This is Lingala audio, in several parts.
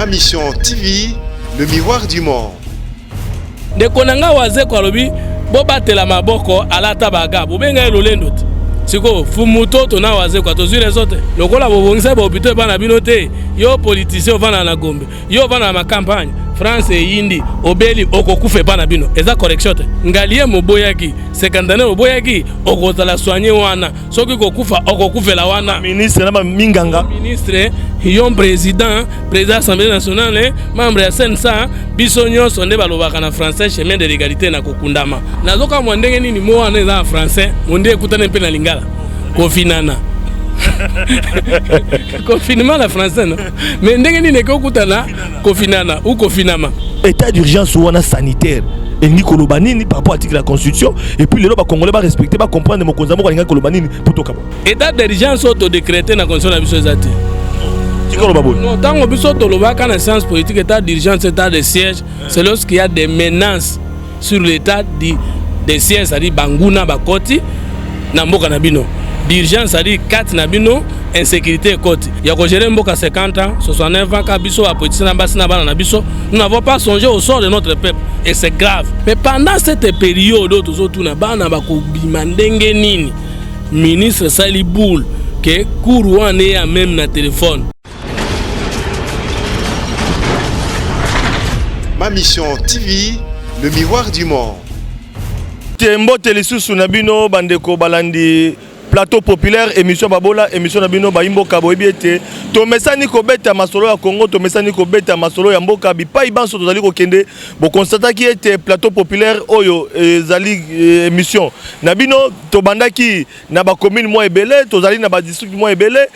Ma mission TV, le miroir du monde. De konanga waze kwa lobi bobatela maboko alata baga bobenga lolendo siko fumuto to na waze kwa to zure zote lokola bobongisa bopito bana binote yo politicien vana na Gombe yo vana na campagne France et Indi obeli okokufe bana bino eza correction te ngalie moboyaki sekandane moboyaki okozala soigner wana soki kokufa okokufela wana ministre na minganga ministre yon président assemblée nationale membre ya sensa biso nyonso nde balobaka na français chemin de l'égalité na kokundama nazoka mwandenge nini mo wana eza français monde ekutana mpe na lingala kofinana confinement la français non mais ndenge nini ekokutana kofinana ou kofinama état d'urgence ou sanitaire et Nicolo Banini par rapport à l'article de la Constitution et puis les lois congolais va respecter va comprendre mon konzamo kwa Nicolo Banini pour tout kabo état d'urgence auto décrété na constitution na biso ezati Nicolo Baboy non tango biso to lobaka na science politique état d'urgence état de siège c'est lorsqu'il y a des menaces sur l'état des sièges c'est-à-dire banguna bakoti na mboka na bino d'urgence c'est-à-dire 4 na bino insécurité côté ya ko gérer mboka 50 ans 69 ans ka biso a politicien na basi na bana na biso nous n'avons pas songé au sort de notre peuple et c'est grave mais pendant cette période autour na bana bako bimandenge nini ministre Saliboul que courouane ya même na téléphone. Ma mission TV, le miroir du monde. Tembo Télésusu Nabino Bandeko Balandi plateau populaire émission Babola émission Nabino Baimbo Kabo Ebiete to mesani ko beta masolo ya Congo to mesani ko beta masolo ya mboka bipa ibanso tozali ko kende bo constata ki était plateau populaire oyo zali émission Nabino to bandaki na ba commune mo ebele tozali na ba district mo ebele.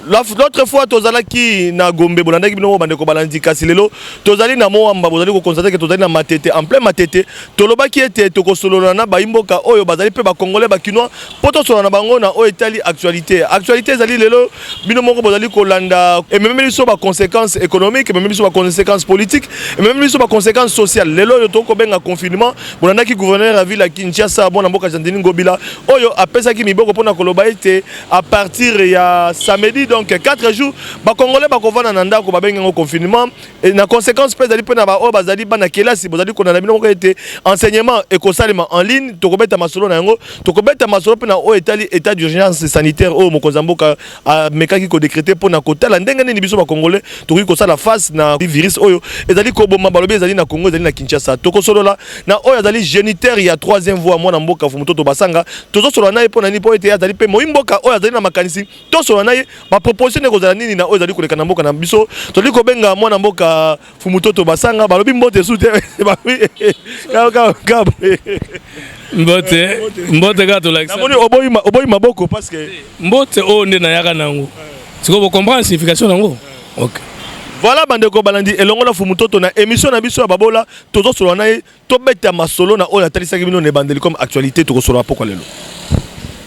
L'autre fois tozalaki na Gombe bolanda ki bino bandeko balandi kasi lelo tozali na Moamba bozali ko constater que tozali na Matete en plein Matete tolobaki ete tokosolola na baimboka oyo bazali pe ba congolais ba kinois poto solola na bango na o etali actualité ezali lelo bino moko bozali ko landa et même biso ba conséquences économiques même biso ba conséquences politiques et même biso ba conséquences sociales lelo yo toko benga confinement bolanda ki gouverneur à ville à Kinshasa bona mboka Jandini Ngobila oyo apesa ki miboko pona koloba ete à partir ya samedi donc 4 jours ba congolais ba kovana na ndako ba benga confinement et na conséquence peut aller na ba o bazali bana kelasi bozali ko na bino ko ete enseignement et kosalema en ligne to kobeta masolo na yango to kobeta masolo pe na o etali état d'urgence sanitaire o mokozamboka a mekaki ko décréter pona kotala ndenge nini biso ba congolais to ko sala face na virus oyo ezali ko bomba balobi ezali na Congo ezali na Kinshasa to ko solola na oyo ezali géniteur ya 3e voie mwana mboka fu mutoto basanga tozo solola na pona ni po ete ezali pe moimboka oyo ezali na makanisi to solola na ba proposition kozala nini na oyo ezali koleka na mboka na biso toli ko benga mwana mboka fumutoto basanga balobi mbote sute mbote gato like ça namoni oboyi maboko parce que mbote o nde na yaka nango siko bo comprendre signification nango OK voilà bandeko balandi elongola fumutoto na émission na biso ya babola tozo solo na to beta masolo na oyo atalisaki bino ne bandeli comme actualité to solo pourquoi lelo.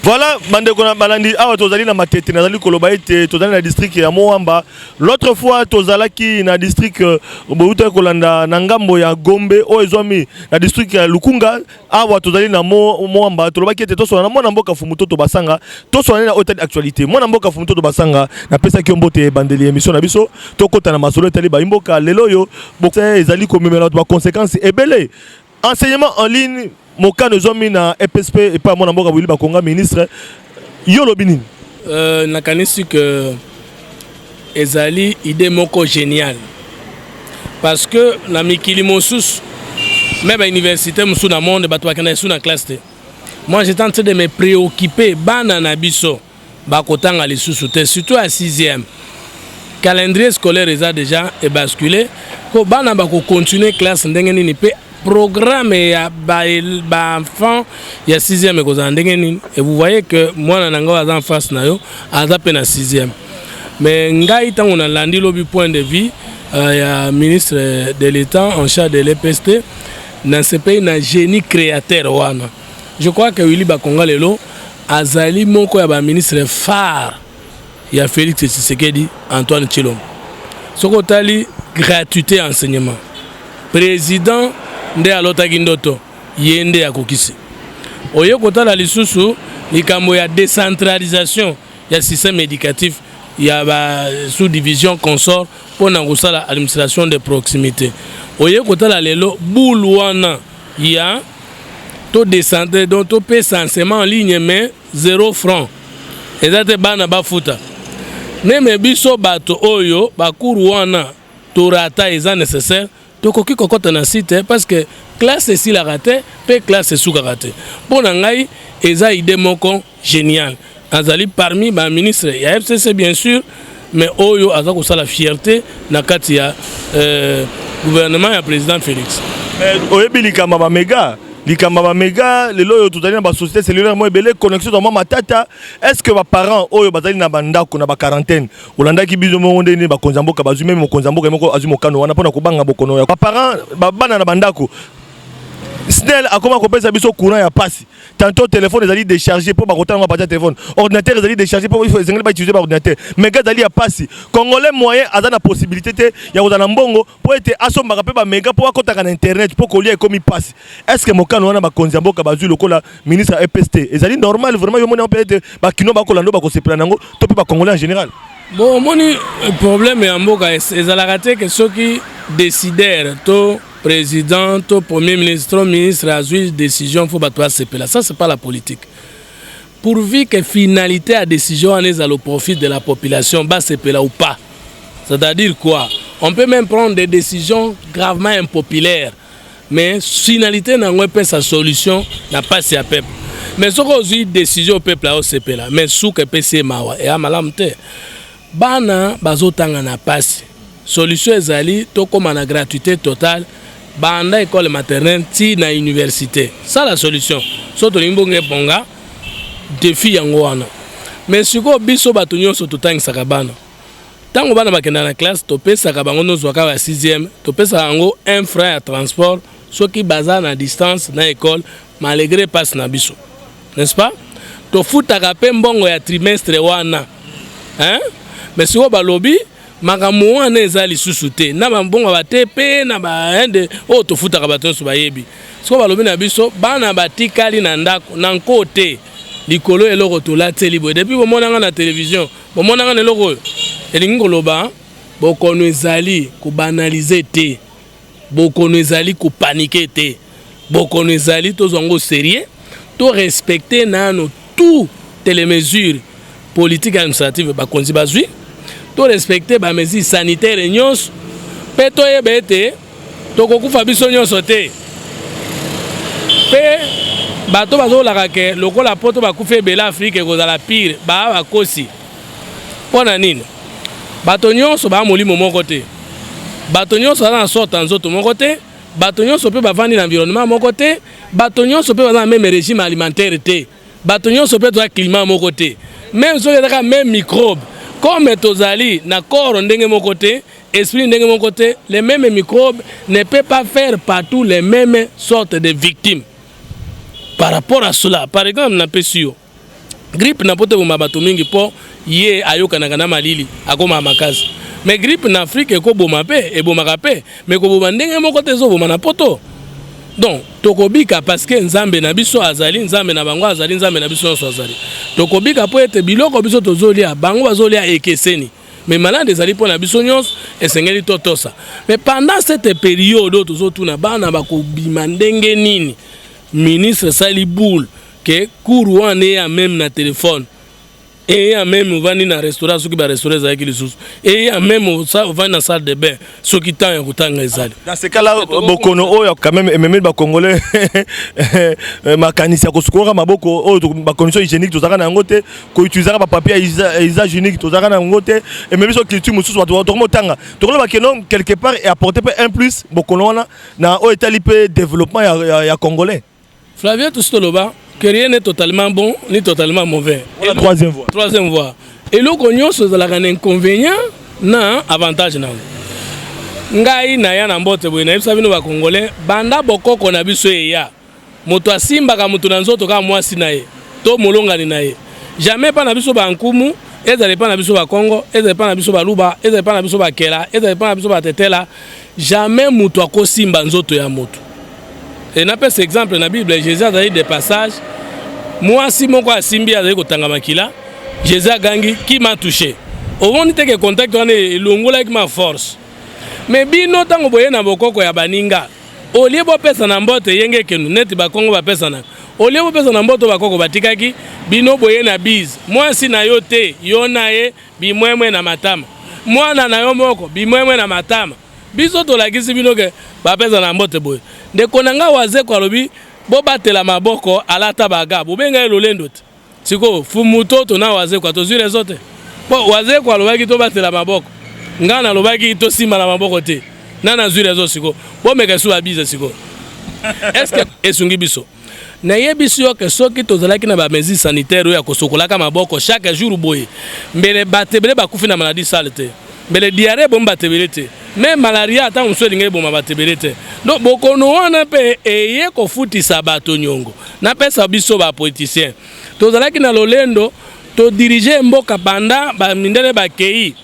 Voilà, bandeko na balandi awa tozali na Matete nazali koloba ete tozali na district ya Moamba. L'autre fois tozalaki na district bouta kolanda na ngambo ya Gombe o ezwami na district ya Lukunga awa tozali na Moamba tolobaki ete tosola na mwana mboka fumutoto basanga tosola na hôtel actualité mwana mboka fumutoto basanga na pesa ki mbote bandeli émission na biso tokota na masolo etali ba imboka lelo yo boksa ezali komemela ba conséquences ebele enseignement en ligne. Mon cas nous sommes na EPSP et pas mon amboka Willy Bakonga ministre Yolo Binin. Nakanisi que ezali idée moko génial parce que na mikili mosus même à l'université musu na monde bato bakana sous na classe te. Moi j'étais en train de me préoccuper bana na biso bakotanga les sous-soutés surtout à 6e. Calendrier scolaire est déjà basculé ko bana bako continuer classe ndenge nini pe programme ya ba enfant ya 6e et vous voyez que moi na nga en face na yo azape na 6e mais ngai tango na landi lobi point de vue ya ministre de l'État en charge de l'EPST dans ce pays na génie créateur wana je crois que Willy Bakonga lelo azali moko ya ba ministre phare ya Félix Tshisekedi Antoine Tshilombo soko tali gratuité enseignement président nde alotaki ndoto yende ya kokisi oyo kotala lisusu likambo ya décentralisation ya système éducatif il y a une sous-division consort pour l'administration de proximité. Oye kotala lelo boulwana il y a taux descente donc taux paie censément en ligne mais 0 francs. Et ça te bana bafuta. Neme biso bato oyo bakuru wana torata eza nécessaire tokoki kokota na site parce que classe si la raté pe classe sous raté. Bon ngai eza idée moko génial. Azali parmi ba ministre ya FCC bien sûr mais oyo azako sa la fierté na kati ya gouvernement ya président Félix. Oyebi likamba ba méga lelo oyo tozali na ba société cellulaire mo ebele connexion dans matata. Est-ce que ba parents oyo bazali na bandako na ba quarantaine olandaki bizo mo ndeni ba konzamboka bazui même mo konzamboka moko azui mokano wana pona kobanga bokono ya ba parents bana na bandako Snell a comment kopesa biso courant ya passe. Tantôt téléphone ezali déchargé pour ba kotanga ba téléphone. Ordinateur ezali déchargé pour il faut utiliser ba ordinateur. Mais gars ezali ya passe. Congolais moyen a la possibilité ya kozana mbongo pour être asomba pe ba méga pour akotaka na internet pour kolia comme passe. Est-ce que mokano wana ba konzamboka bazui lokola ministre EPST ezali normal vraiment yo mona peut-être ba kino ba kolando ba kosepela nango to pe ba congolais en général. Bon moni problème ya mboka ezala raté que ceux qui décidèrent to président, au premier ministre a eu une décision, il faut battre ce là. Ça, ce n'est pas la politique. Pourvu que finalité à décision en est au profit de la population, bas ce là ou pas. C'est-à-dire quoi? On peut même prendre des décisions gravement impopulaires. Mais finalité n'a pas sa solution, n'a pas si à peuple. Mais ce qu'on a eu décision au peuple là, c'est là. Mais sous que PC mawa et à malamte. Bana bazotanga na passe. Solution ezali to comme na gratuité totale. Banda école maternelle ti na université. Ça la solution. Soto limbonge bonga défi yango wana. Mais siko biso bato nyonso totangisaka bana. Tango bana bakenda na classe to pesaka bango nozwaka ba 6e, to pesa yango un franc à transport soki baza na distance na école malgré passe na biso. N'est-ce pas? To futaka pe mbongo ya trimestre wana. Hein? Mais siko balobi makambo wana eza lisusu te na bambongo batepe na baende oyo tofutaka bato nyonso bayebi siko balobi na biso bana batikali na ndako na nkote likolo eloko tolateli boye depuis bomonanga na télévision bomonanga na eloko oyo elingi koloba bokono ezali kobanalize te bokono ezali kopanike te bokono ezali tozwa ngo sérieux to respecter nano toutes les mesures politiques et administratives bakonzi bazwi to respecter ba mesures sanitaires nyonso pe to yebete to kokufa biso nyonso te pe bato bazolaka ke lokola poto bakufa ebele Afrique kozala pire ba bakosi pona nini bato nyonso ba molimo moko te bato nyonso na sorta nzoto moko te bato nyonso pe bavandi na environnement moko te bato nyonso pe baza na même régime alimentaire te bato nyonso pe to climat moko te même so ezaka même microbe. Comme tozali na corps ndenge mon côté, esprit ndenge mon côté, les mêmes microbes ne peuvent pas faire partout les mêmes sortes de victimes. Par rapport à cela, par exemple, na pesio. Grippe na pote boma bato mingi po ye ayoka na malili akoma makazi. Mais grippe na Afrique ko boma pe e boma pe, mais ko boma ndenge mon côté zo boma na poto. Donc, tokobika parce que nzambe na biso azali, nzambe na bango azali, nzambe na biso nyonso azali. Tokobika po ete biloko biso tozolia, bango bazolia ekeseni. Mais malade ezali po na biso nyonso esengeli totosa. Mais pendant cette période tozotuna bana bakobima ndenge nini, ministre Sali Boule que couru ane ya même na téléphone. Et ya même vandi na restaurant soki ba restaurant ezali lisusu. Et ya même ça vandi na salle de bain soki tant ya kutanga ezali. Dans ce cas là bokono oyo quand même ememeli ba congolais makanisi ya kosukura maboko oyo ba condition hygiénique tozaka na ngote ko utiliser ba papier usage unique tozaka na ngote ememeli so culture mususu bato to motanga to ba kenom quelque part et apporter un plus bokono wana na o etali pe développement ya congolais. Flavien Tustoloba que rien n'est totalement bon ni totalement mauvais. La troisième voie. Troisième voie. Et le cognon c'est un inconvénient na avantage na. Ngai na ya na mbote boye na bisa bino ba congolais banda bokoko na biso ya. Moto asimba ka moto na nzoto ka mwasi na ye. To molongani na ye. Jamais pas na biso ba nkumu, ezale pas na biso ba Congo, ezale pas na biso ba Luba, ezale pas na biso ba Kela, ezale pas na biso ba Tetela. Jamais moto akosimba nzoto ya moto. Et n'a pas cet exemple dans la Bible, Jésus a dit des passages. Moi, si mon quoi simbi a dit que tanga makila, Jésus a gagné qui m'a touché. ovoni te ke contact wana elongolaki ma force mais bino ntango boye na bokoko ya baninga olie bopesa na mbote yenge kenu neti bakongo bapesa na olie bopesa na mbote bakoko batikaki bino boye na bise mwasi na yo te yo na ye bimwemwe na matama mwana na yo moko bimwemwe na matama biso tolakisi bino ke bapesa na mbote boye ndeko na nga Wazeko alobi bobatela maboko alata baga bobenga elolendo te siko fumutoto na Wazeko tozwi rezo te bo Wazeko alobaki tobatela maboko nga nalobaki tosima na maboko te nana zwi rezo siko bo meka su abize siko est-ce que esungi biso na yebiso yo ke soki tozalaki na ba mesures sanitaires ya kosokolaka maboko chaque jour boye mbele batebele bakufi na maladie sale te mbele diarrhée bomba tebele te même malaria ata mso linge bomba batebele te donc bokono wana pe eye kofutisa bato nyongo na pesa biso ba politicien tozalaki na lolendo to diriger mboka banda ba mindele ba kei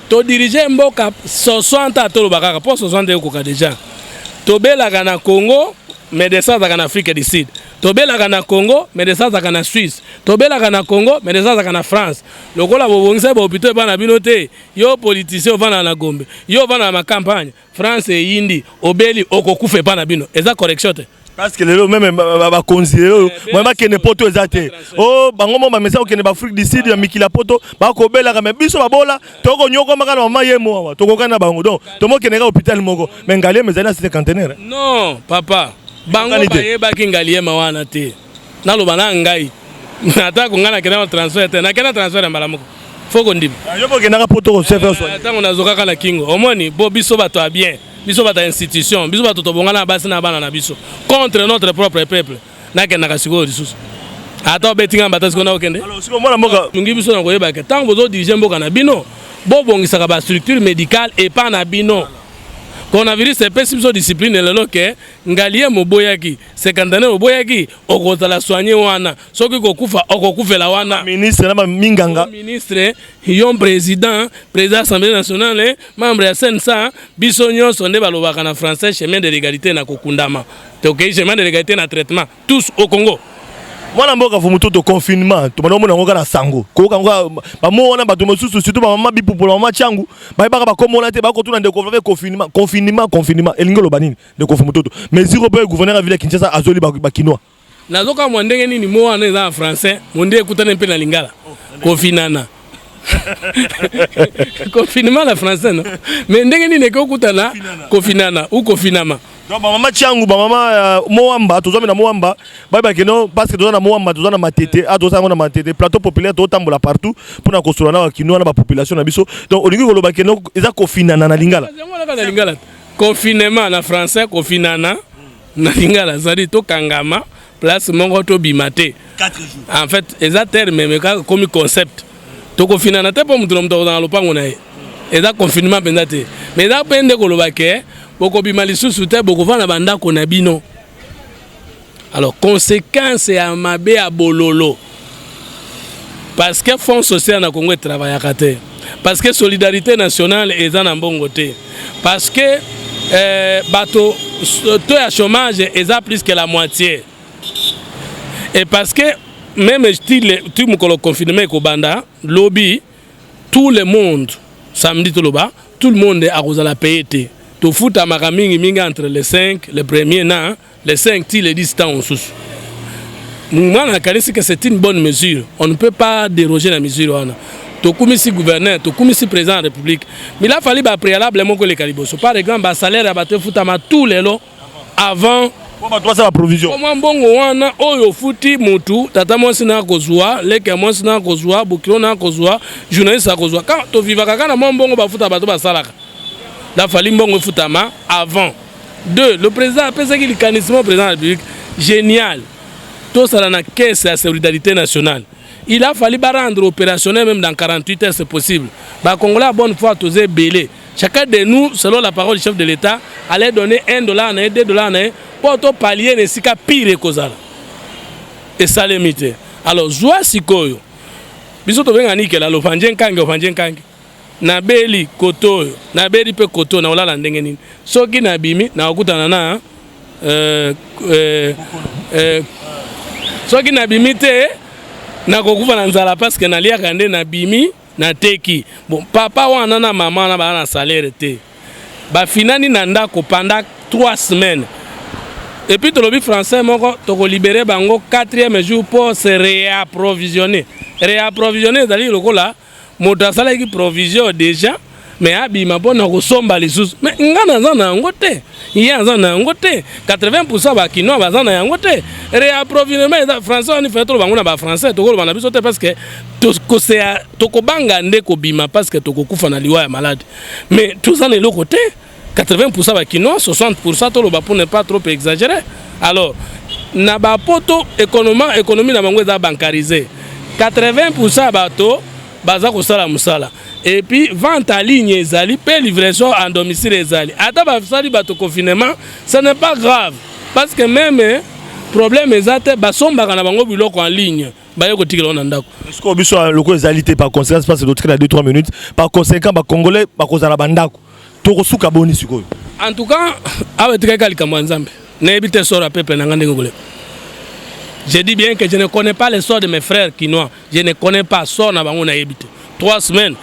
to diriger mboka 60 atolo bakaka po 60 ko ka déjà to belaka na Congo médecins en Afrique du Sud tobelaka na Congo médecins en Suisse tobelaka na Congo médecins en France lokola bobongisa ba hôpital bana bino te yo politicien vana na Gombe yo vana na campagne France et Indi obeli okokufe bana bino eza correction te parce que les même ba conseiller moi ba kene poto ezate oh bango mo ba message kene ba Afrique du Sud ya mikila poto ba ko belaka mais biso ba bola toko nyoko makana mama yemo toko kana bango donc to mo kene ka hôpital moko mais ngalie mezana c'est cantenaire non papa bango bayeba kingalie mawana te naloba na ngai ata kungana kena transfert te na kena transfert ya malamuko foko ndima yo bo kena ka poto ko chef so tango nazoka na kingo omoni bo biso bato a bien biso bato institution biso bato tobongana basi na bana na biso contre notre propre peuple na kena ka siko disusu ata betinga batasi kona okende alors siko mona mboka tungi biso na koyeba ke tango bozo diriger mboka na bino bo bongisaka ba structure médicale et pas na bino coronavirus epesi biso discipline lelo ke ngalie moboyaki sekandaner moboyaki okozala soigner wana soki kokufa okokufela wana ministre na minganga ministre yo président assemblée nationale membre ya CNSA biso nyonso nde balobaka na français chemin de l'égalité na kokundama toke chemin de l'égalité na traitement tous au Congo mwana mboka fumuto to confinement to bana mona ngoka na sango ko kanga ba mona ba to mosusu surtout ba mama bipupola mama changu ba baka ba komola te ba ko tuna ndeko va confinement elingolo banini ndeko fumuto to mais zero boy gouverneur à ville Kinshasa azoli ba kinoa nazoka mo ndenge nini mo wana eza en français mo ndé ekutana mpe na lingala confinana confinement la français non mais ndenge nini ekutana confinana ou confinama donc mama changu mama moamba tozome na moamba ba kino parce que tozana moamba tozana matete a tozana na matete plateau populaire to tambola partout pour na kosola na kino na ba population na biso donc olingi koloba kino eza confinana na lingala na lingala confinement na français confinana na lingala zali to kangama place mongo to bimate 4 jours en fait eza terme mais comme concept to confinana te po mutu mto na lopango na ye eza confinement penza te mais eza pende koloba ke boko bima lisusu te boko vana bandako na bino alors conséquence ya mabe ya bololo parce que fonds social na Congo travaillaka te parce que solidarité nationale eza na mbongo te parce que bato taux ya chômage eza plus que la moitié et parce que même style tu mukolo confinement ko banda lobby tout le monde samedi to loba tout le monde a kozala payer te to futa mingi entre les 5 le premier na les 5 ti les 10 temps en sous moi na kalisi que c'est une bonne mesure on ne peut pas déroger la mesure wana to komisi gouverneur to komisi président de la République mais il a fallu ba préalablement que les caliboso par exemple ba salaire ba te futa ma tous les lots avant pour ba toi ça la provision comment bongo wana oyo futi mutu tata mwasi na kozwa leke mwasi na kozwa bukiro na kozwa journaliste kozwa quand to vivaka kana mbongo ba futa ba to ba salaka la fali mbongo futama avant. 2. Le président a pensé qu'il canissement président de la République génial. Tout ça dans la caisse de la solidarité nationale. Il a fallu rendre opérationnel même dans 48 heures c'est possible. Bah Congolais a bonne foi tous belé. Chacun de nous selon la parole du chef de l'État allait donner $1 $2 pour tout pallier les sika pire cause et ça limité. Alors joie sikoyo. Biso to benga nikela lo fanjen kange. Na beli koto na beli pe koto na olala ndenge nini soki na bimi na okutana na soki na bimi te na kokufa na nzala parce que na lia kande na bimi na teki bon papa wana na mama na ba na salaire te ba finani na ndako pendant 3 semaines et puis tolobi français moko toko libérer bango 4e jour pour se réapprovisionner ezali lokola moto asalaki provision déjà mais abima mpona kosomba lisusu mais nga naza na yango te ye aza na yango te 80% bakinois baza na yango te réapprovisionnement eza français wani fe tolobango na bafrançais tokoloba na biso te parce que tokobanga nde kobima parce que tokokufa na liwa ya malade mais toza na eloko te 80% bakinois 60% toloba pour ne pas trop exagérer alors na bapoto économie na bango eza bancarisé 80% bato baza kosala musala et puis vente en ligne ezali pe livraison en domicile ezali ata basali bato confinement ce n'est pas grave parce que même problème ezate basombaka na bango biloko en ligne baye kotikela na ndako est-ce que biso loko ezali te par conséquence parce que d'autres na 2-3 minutes par conséquent ba congolais bakozala bandako tokosuka boni sikoyo en tout cas awe tikaka likambo nzambe na ebite sora pepe na ngande ngole. Je dis bien que je ne connais pas les sorts de mes frères quinois. Je ne connais pas sort na bango na ebite. 3 semaines.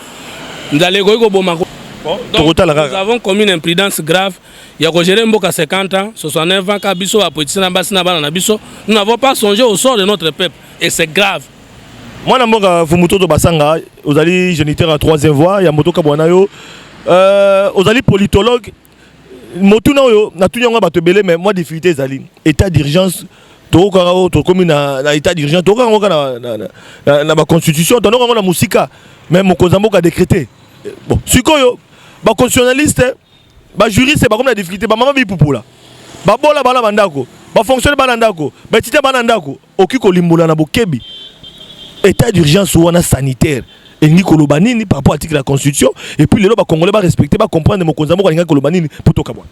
Nous avons commis une imprudence grave. Il y a géré mboka 50 ans, 69 ans, kabiso a politicien na basi na bana na biso. Nous n'avons pas songé au sort de notre peuple et c'est grave. Moi na mboka fumuto to basanga, ozali géniteur à 3e voie, ya moto kabwana yo. Ozali politologue. Motuna yo na tunyanga bato belé mais moi difficulté ezali. État d'urgence comme na état d'urgence na ba constitution donc na musika même mokozambo ka décrété bon sikoyo ba constitutionnaliste ba juriste ba comme la difficulté ba mama bi pupula ba bola bala bandako ba fonctionner bala ndako ba tite bala ndako okiko limbola na bokebi état d'urgence ou sanitaire et ni kolobanini par rapport à l'article de la constitution et puis les lois ba congolais ba respecter ba comprendre mokozambo ka linga kolobanini pour toka bon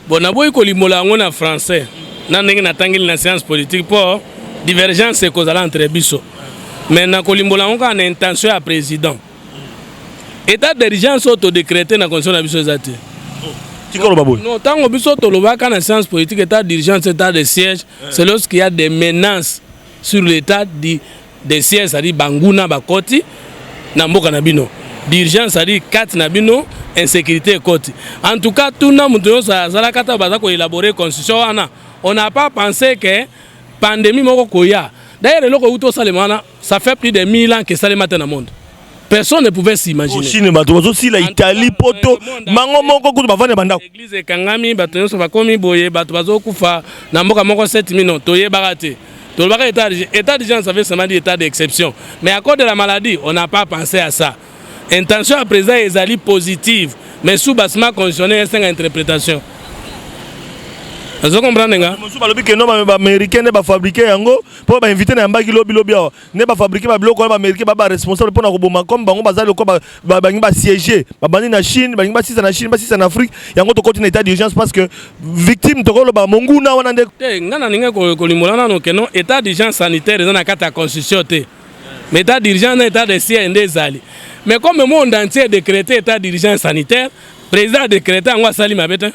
bon na boy ko limbola ngona français na ndenge natangeli na science politique pour divergence ekozala entre biso mais na kolimbola ngo na intention ya président état d'urgence autodécrété na constitution na biso ezate tikolo baboy non tango biso tolobaka na science politique état d'urgence état de siège c'est lorsqu'il y a des menaces sur l'état des sièges c'est-à-dire banguna bakoti na mboka na bino d'urgence c'est-à-dire 4 na bino insécurité koti en tout cas tout na muto ça zala kata baza ko élaborer constitution wana. On n'a pas pensé que pandémie moko koya. D'ailleurs, le Uto Salemana, ça fait plus de 1000 ans que ça le matin dans le monde. Personne ne pouvait s'imaginer. Chine, aussi la Italie, Poto, Mango Moko, Bavane Banda. L'église Kangami, Batoyo Sovakomi, Boye, Batobazo Kufa, Namboka Moko 7 minutes, Toye Barate. Tout le état d'urgence, ça veut seulement dire état d'exception. Mais à cause de la maladie, on n'a pas pensé à ça. Intention à présent est positive, mais sous bassement conditionné, c'est une interprétation. Vous comprenez nga? Monsieur balobi que non ba américain ne ba fabriquer yango pour ba inviter na mbaki lobby ne ba fabriquer ba biloko ba américain ba responsable pour na koboma comme bango bazali ko ba bangi ba siéger ba bandi na Chine bangi ba sisa na Chine ba sisa na Afrique yango to continue état d'urgence parce que victime to ko ba monguna wana nde ngana ninga ko limolana no keno état d'urgence sanitaire dans la carte constitution te mais état d'urgence état de siège ndezali mais comme le monde entier décrété état d'urgence sanitaire président décrété ngwa sali mabeta.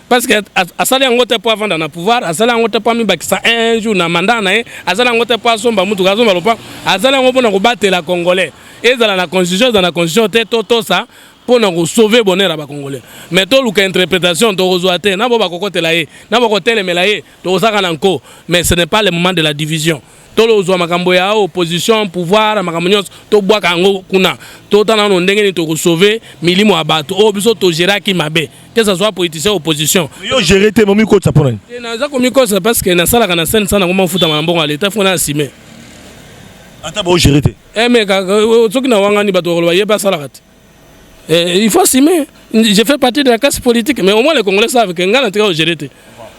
Parce que asali yango te po avanda na pouvoir asali yango te po mi bakisa un jour na mandat na ye asali yango te po asomba mutu kazomba lopa asali yango pona ko batela congolais ezala na constitution te to ça pona ko sauver bonheur ba congolais mais to luka interprétation to kozwa te na bo bakokotela ye na bo kotelemela ye to saka na nko mais ce n'est pas le moment de la division. Tolo ozwa makambo ya opposition pouvoir makambo nyonso to bwaka yango kuna to tana no ndenge ni to ko sauver milimo abato o biso to géraki mabe que ça soit politicien opposition yo gérer te momi ko tsapona et na za komi ko ça parce que na sala kana scène sana ngoma futa mambo à l'état fona assumer ata bo gérer te mais soki na wanga ni bato ko yeba sala kati il faut assumer. Je fais partie de la classe politique mais au moins les Congolais savent que ngana tika gérer te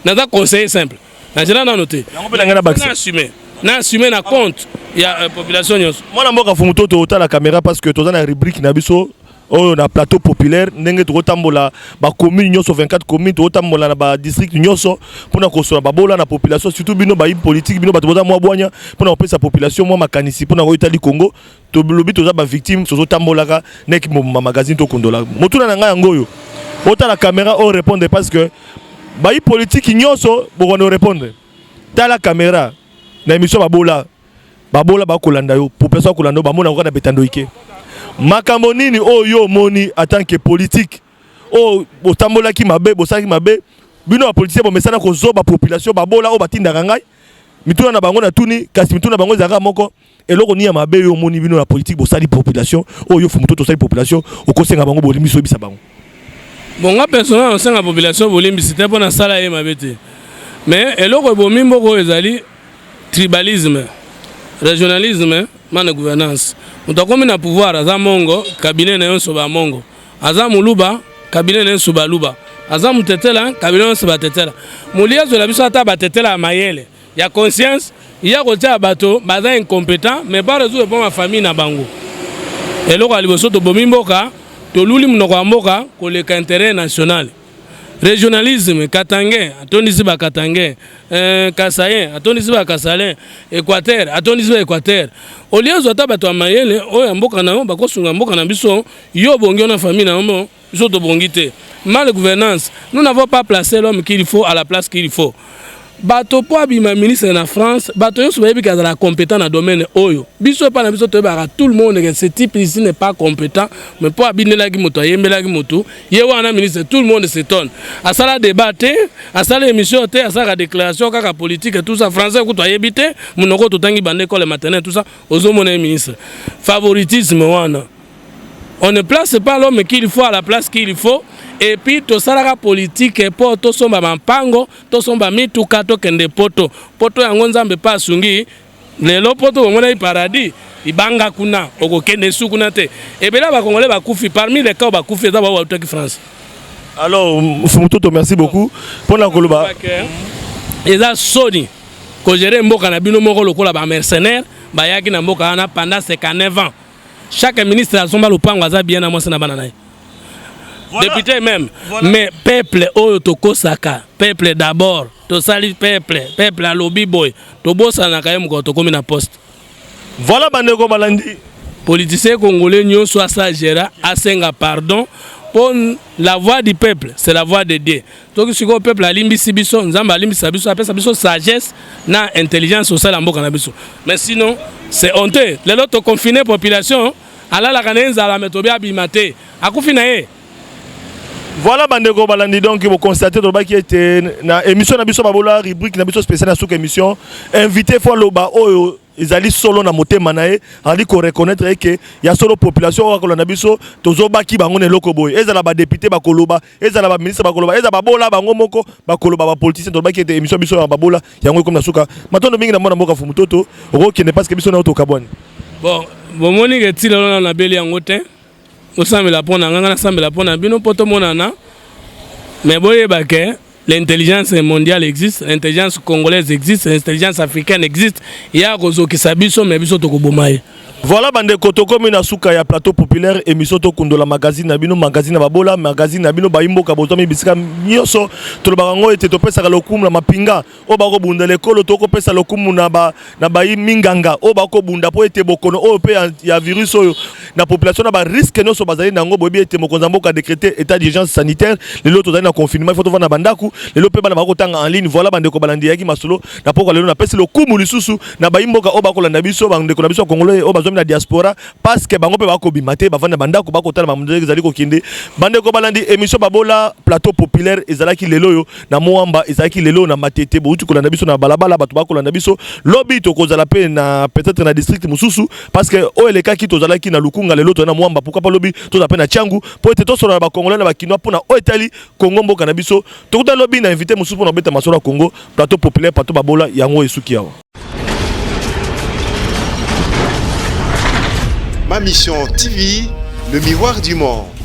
na za conseil simple na jela na noter na assumer. Na assumé na compte il y a population nyos. Moi na mboka fumuto to ota la caméra parce que toza na rubrique na biso oh na plateau populaire ndenge to tambola ba commune nyoso 24 communes to tambola na ba district nyoso pona ko so ba bola na population surtout bino ba politique bino ba to mwa bwanya pona ko pesa population mwa makanisi pona ko itali Congo to lobi toza ba victime so tambola ka nek mo magazine to kondola motuna na nga ngoyo ota la caméra on répondre parce que ba politique nyoso bo ko répondre ta la caméra na émission babola bakolanda yo population kolanda ba mona ko na betando ike makambo nini oyo moni en tant que politique o botambola ki mabe bosaki mabe bino ba politicien bo mesana ko zoba population babola o batinda ngai mituna na bango na tuni kasi mituna bango zaka moko eloko ni ya mabe yo moni bino la politique bosali population oyo fu muto sali population o kosenga bango bolimi so bisa bango bon nga personnel on senga population bolimi c'était pour na sala ye mabe te mais eloko bomimbo ko ezali tribalisme régionalisme mana gouvernance mutakomi na pouvoir aza mongo cabinet na yonso ba mongo aza muluba cabinet na yonso ba luba aza mutetela cabinet na yonso ba tetela muliezo la biso ata ba tetela mayele ya conscience ya kotia bato baza incompétent mais pas résoudre pour ma famille na bango eloko aliboso to bomimboka to luli munoko ya mboka koleka intérêt national régionalisme katangais atondisi ba katangais kasayen atondisi ba kasalin équateur atondisi ba équateur oliezo ata bato amayele oyo mboka na bakosunga mboka na biso yo bongi na famille na mo biso to bongi te mal gouvernance nous n'avons pas placé l'homme qu'il faut à la place qu'il faut bato po abima ministre na France bato yo soba ebika la compétent na domaine oyo biso pa na biso to ba tout le monde que ce type ici n'est pas compétent mais po abinela ki moto yembela ki moto ye wana ministre tout le monde s'étonne à ça la débattre à ça l'émission te à ça la déclaration kaka politique tout ça français ko to yebite munoko to tangi bande école maternelle tout ça ozo mona ministre favoritisme wana on ne place pas l'homme qu'il faut à la place qu'il faut et puis to salaka politique pour to somba mampango to somba mituka to kende poto yango nzambe pa sungi lelo poto ngona paradis ibanga kuna okokende sukuna te ebela ba congolais ba kufi parmi les cas ba kufi za ba utaki France. Alors Fumutoto merci beaucoup pour la koloba eza soni ko gérer mboka na bino moko lokola ba mercenaire ba yaki na mboka na pendant 59 ans chaque ministre a somba lupango aza bien na mwasi na bana naye. Voilà. Député même, voilà. Mais peuple oyo tokosaka, peuple d'abord, to sali peuple à lobby boy, to bossa na kayem ko to komi na poste. Voilà bandeko balandi. Politicien congolais nyonso asa gera asenga pardon pour la voix du peuple, c'est la voix de Dieu. Donc si le peuple a limbisi biso, nzamba limbisa biso, apesa biso sagesse na intelligence au sein mboka na biso. Mais sinon, c'est honteux. Les autres confinés population, ala la kanenza la metobia abimate, akufina ye. Voilà bandeko balandi donc vous constatez to baki était na émission na biso babola rubrique na biso spéciale na sous émission invité fois loba oyo ezali solo na motema nae ali ko reconnaître que ya solo population wa ko na biso tozo baki bango ne loko boy ezala ba député ba koloba ezala ba ministre ba koloba ezala babola bango moko ba koloba ba politicien to baki était émission biso na babola yango comme na suka matondo mingi na mona mboka Fumutoto oko kende parce que biso na to kabwani bon bomoni ke tilo na beli yango te osambela pona nganga na sambela pona bino poto monana mais boye bake l'intelligence mondiale existe, l'intelligence congolaise existe, l'intelligence africaine existe. Il y a qui s'abisso mais biso to kobomaye. Voilà bande kotoko mina suka ya plateau populaire émission to kundo la magazine na bino magazine na babola magazine na bino baimbo kabotomi bisika nyoso to barango ete to pesa lokumu na mapinga o bako bunda lekolo to ko pesa lokumu na ba minganga o bako bunda po ete bokono o pe ya virus oyo na population na ba risque no so bazali nango bobi ete mokonza mboka décréter état d'urgence sanitaire les loto zali na confinement il faut to vana bandaku les lope bana bako tanga en ligne voilà bande ko balandi yaki masolo na poko lelo na pesa lokumu lisusu na baimboka o bako landa biso bande ko na biso congolais o na diaspora parce que bango pe bako bimate bavanda bandako bako tala mamundele zali ko kinde bande ko balandi émission babola plateau populaire ezalaki lelo yo na moamba ezalaki lelo na matete bo uti ko landa biso na balabala bato bako landa biso lobby to ko zala pe na peut-être na district mususu parce que o eleka ki to zalaki na lukunga lelo to na moamba pourquoi pas lobby to za pe na Tchangu po ete to solo ba congolais na ba kinoa pona o etali Congo mboka na biso to kuta lobby na invité mususu pona beta masolo Congo plateau populaire plateau babola yango esuki yawa. Ma mission TV, le miroir du monde.